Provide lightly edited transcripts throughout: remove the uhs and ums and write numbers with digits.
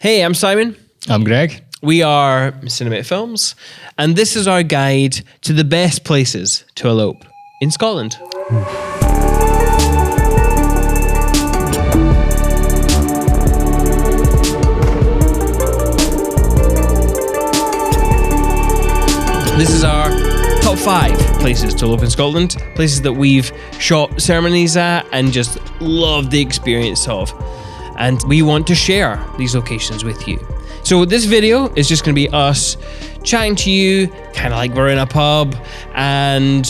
Hey, I'm Simon. I'm Greg. We are Cinematic Films, and this is our guide to the best places to elope in Scotland. This is our top 5 places to elope in Scotland, places that we've shot ceremonies at and just loved the experience of. And we want to share these locations with you. So this video is just going to be us chatting to you, kind of like we're in a pub, and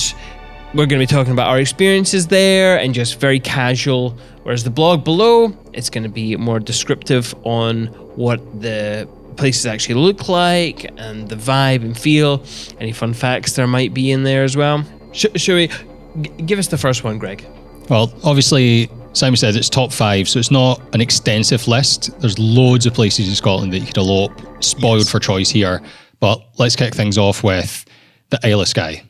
we're going to be talking about our experiences there and just very casual. Whereas the blog below, it's going to be more descriptive on what the places actually look like and the vibe and feel. Any fun facts there might be in there as well. Shall we give us the first one, Greg? Well, obviously, Simon said it's top 5, so it's not an extensive list. There's loads of places in Scotland that you could elope, spoiled for choice here. But let's kick things off with the Isle of Skye.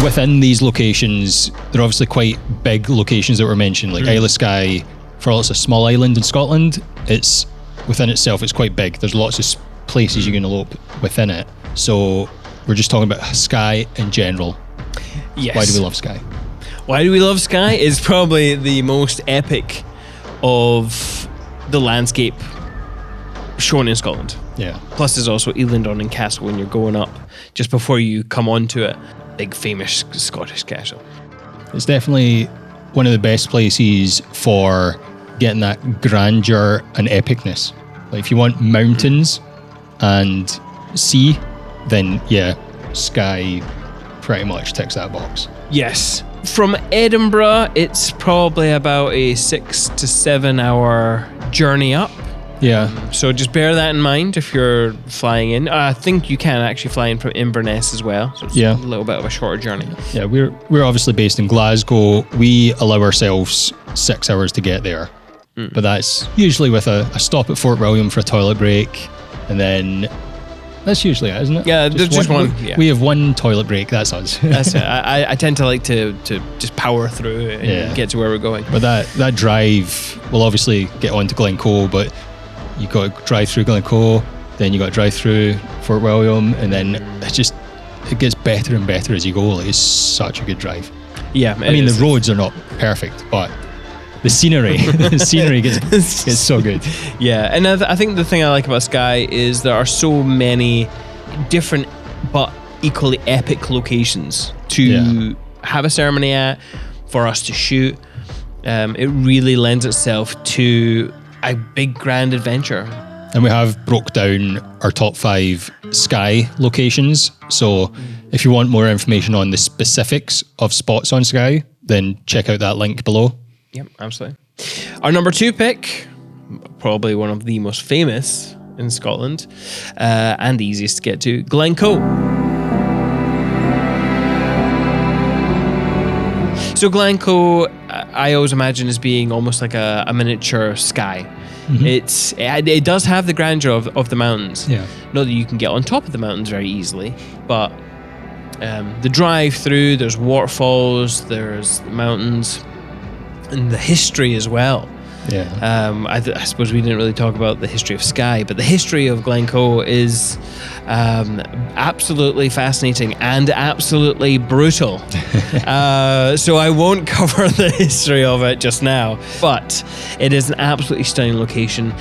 Within these locations, they're obviously quite big locations that were mentioned, like Isle of Skye. For all it's a small island in Scotland, it's within itself, it's quite big. There's lots of places you can elope within it. So we're just talking about Skye in general. Yes. Why do we love Skye? Why do we love Skye? It's probably the most epic of the landscape shown in Scotland. Yeah. Plus there's also Eilendon and Castle when you're going up, just before you come onto it. Big famous Scottish castle. It's definitely one of the best places for getting that grandeur and epicness. Like if you want mountains and sea, then yeah, Skye pretty much ticks that box. Yes. From Edinburgh, it's probably about a 6 to 7 hour journey up. Yeah. So just bear that in mind if you're flying in. I think you can actually fly in from Inverness as well. So it's a little bit of a shorter journey. Yeah, we're obviously based in Glasgow. We allow ourselves 6 hours to get there. But that's usually with a stop at Fort William for a toilet break. And then that's usually it, isn't it? Yeah, just one. We have one toilet break, that's us. That's it. I tend to like to just power through and get to where we're going. But that drive, we'll obviously get on to Glen Coch, but you got to drive through Glen Coch, then you got to drive through Fort William, and then it gets better and better as you go. Like, it's such a good drive. Yeah, I mean, the roads are not perfect, but the scenery gets so good. Yeah, and I think the thing I like about Skye is there are so many different but equally epic locations to have a ceremony at, for us to shoot. It really lends itself to a big grand adventure. And we have broke down our top 5 Skye locations. So if you want more information on the specifics of spots on Skye, then check out that link below. Yep, absolutely. Our number 2 pick, probably one of the most famous in Scotland, and the easiest to get to, Glen Coch. So Glen Coch, I always imagine as being almost like a miniature Skye. Mm-hmm. It does have the grandeur of the mountains. Yeah. Not that you can get on top of the mountains very easily, but the drive through, there's waterfalls, there's mountains, and the history as well. Yeah. I suppose we didn't really talk about the history of Skye, but the history of Glen Coch is absolutely fascinating and absolutely brutal. So I won't cover the history of it just now, but it is an absolutely stunning location.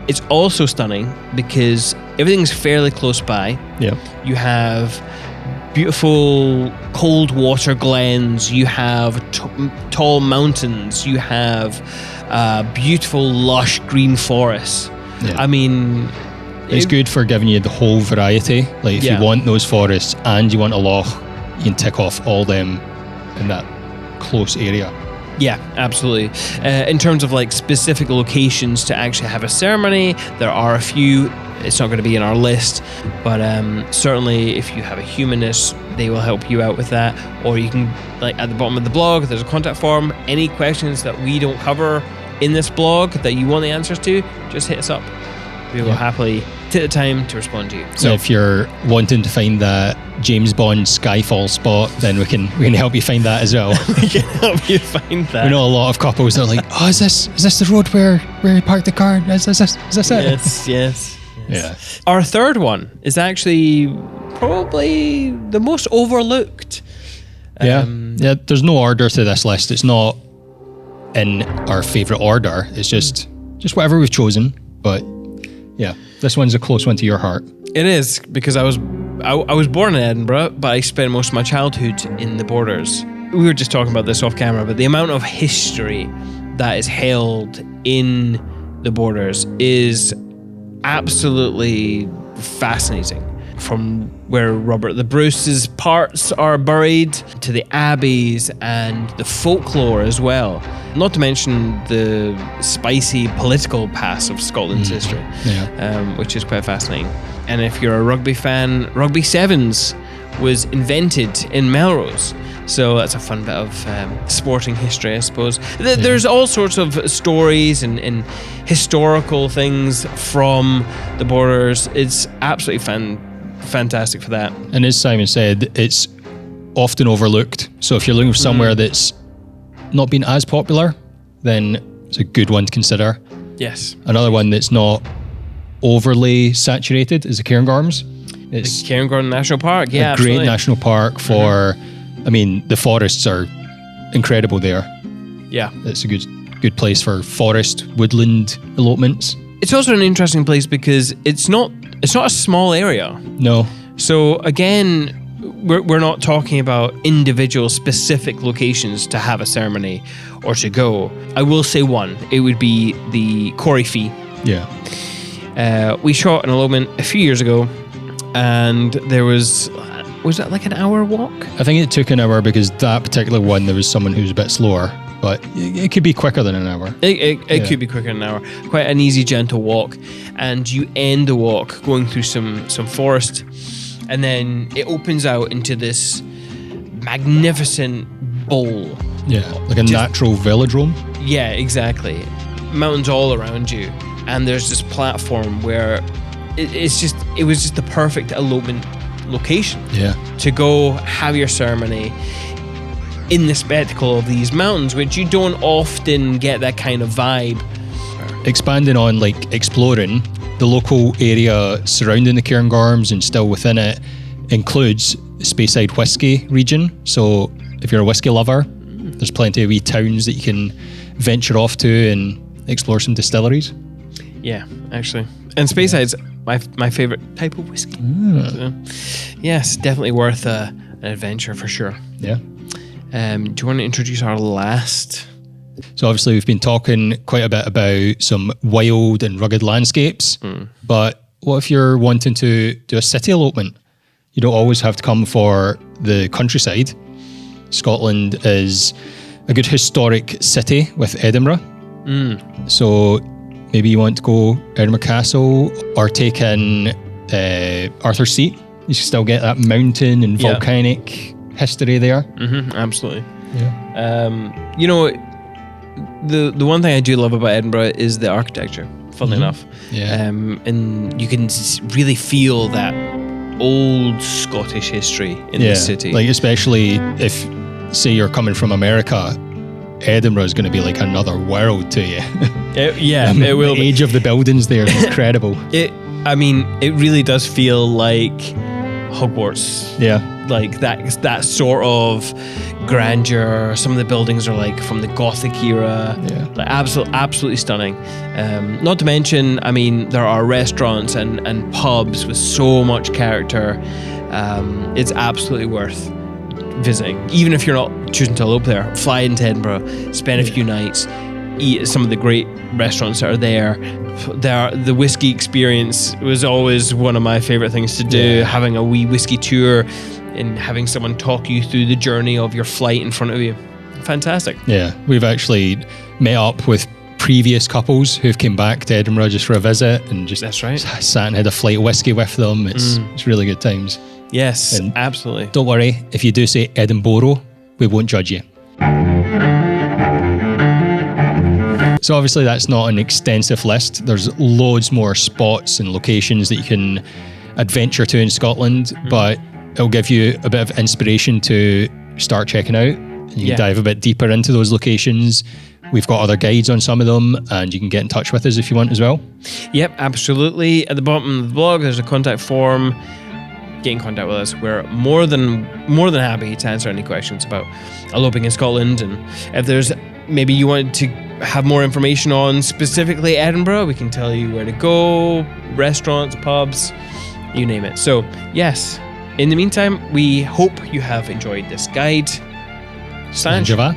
It's also stunning because everything's fairly close by. Yeah. You have beautiful cold water glens, you have tall mountains, you have beautiful lush green forests. Yeah. I mean, it's good for giving you the whole variety. Like if you want those forests and you want a loch, you can tick off all them in that close area. Yeah, absolutely. In terms of like specific locations to actually have a ceremony, there are a few. It's not going to be in our list, but certainly if you have a humanist, they will help you out with that. Or you can, like at the bottom of the blog, there's a contact form. Any questions that we don't cover in this blog that you want the answers to, just hit us up. We will happily take the time to respond to you. So if you're wanting to find that James Bond Skyfall spot, then we can help you find that as well. We can help you find that. We know a lot of couples that are like, oh, is this the road where you parked the car? Is this it? Yes. Yeah. Our third one is actually probably the most overlooked. Yeah. There's no order to this list. It's not in our favourite order. It's just whatever we've chosen. But yeah, this one's a close one to your heart. It is, because I was born in Edinburgh, but I spent most of my childhood in the Borders. We were just talking about this off camera, but the amount of history that is held in the Borders is absolutely fascinating. From where Robert the Bruce's parts are buried, to the abbeys and the folklore as well. Not to mention the spicy political past of Scotland's history, which is quite fascinating. And if you're a rugby fan, Rugby Sevens was invented in Melrose. So that's a fun bit of sporting history, I suppose. There's all sorts of stories and historical things from the Borders. It's absolutely fantastic for that. And as Simon said, it's often overlooked. So if you're looking for somewhere that's not been as popular, then it's a good one to consider. Yes. Another one that's not overly saturated is the Cairngorms. It's the Cairngorm National Park, a absolutely. great national park for, I mean, the forests are incredible there. Yeah. It's a good place for forest, woodland elopements. It's also an interesting place because it's not a small area. No. So again, we're not talking about individual specific locations to have a ceremony or to go. I will say one. It would be the Quarry Fee. Yeah. We shot an elopement a few years ago, and there was that like an hour walk? I think it took an hour because that particular one, there was someone who was a bit slower, but it could be quicker than an hour. It could be quicker than an hour. Quite an easy, gentle walk. And you end the walk going through some forest, and then it opens out into this magnificent bowl. Yeah, like a natural velodrome. Yeah, exactly. Mountains all around you, and there's this platform where it was just the perfect elopement location. Yeah. To go have your ceremony in the spectacle of these mountains, which you don't often get that kind of vibe. Expanding on like exploring, the local area surrounding the Cairngorms and still within it includes the Speyside Whisky region. So if you're a whisky lover, there's plenty of wee towns that you can venture off to and explore some distilleries. Yeah, actually. And Speyside's my favourite type of whiskey. So, yes, definitely worth an adventure for sure. Yeah. Do you want to introduce our last? So obviously we've been talking quite a bit about some wild and rugged landscapes, but what if you're wanting to do a city elopement? You don't always have to come for the countryside. Scotland is a good historic city with Edinburgh. So maybe you want to go Edinburgh Castle or take in Arthur's Seat. You can still get that mountain and volcanic history there. Absolutely. Yeah. You know, the one thing I do love about Edinburgh is the architecture, funnily enough. Yeah. And you can really feel that old Scottish history in the city. Like especially if, say, you're coming from America, Edinburgh is going to be like another world to you. It will. The age of the buildings there is incredible. It really does feel like Hogwarts. Yeah. Like that sort of grandeur. Some of the buildings are like from the Gothic era. Yeah. Like absolutely stunning. Not to mention, there are restaurants and pubs with so much character. It's absolutely worth visiting. Even if you're not choosing to elope there, fly into Edinburgh, spend a few nights, eat at some of the great restaurants that are there. The whiskey experience was always one of my favourite things to do, having a wee whiskey tour and having someone talk you through the journey of your flight in front of you. Fantastic. Yeah, we've actually met up with previous couples who've came back to Edinburgh just for a visit and just sat and had a flight of whiskey with them. It's really good times. Yes, and absolutely. Don't worry, if you do say Edinburgh, we won't judge you. So obviously that's not an extensive list. There's loads more spots and locations that you can adventure to in Scotland, but it'll give you a bit of inspiration to start checking out. You can dive a bit deeper into those locations. We've got other guides on some of them, and you can get in touch with us if you want as well. Yep, absolutely. At the bottom of the blog, there's a contact form. Get in contact with us. We're more than happy to answer any questions about eloping in Scotland. And if there's maybe you wanted to have more information on specifically Edinburgh, we can tell you where to go, restaurants, pubs, you name it. So yes, in the meantime, we hope you have enjoyed this guide. Sanjava.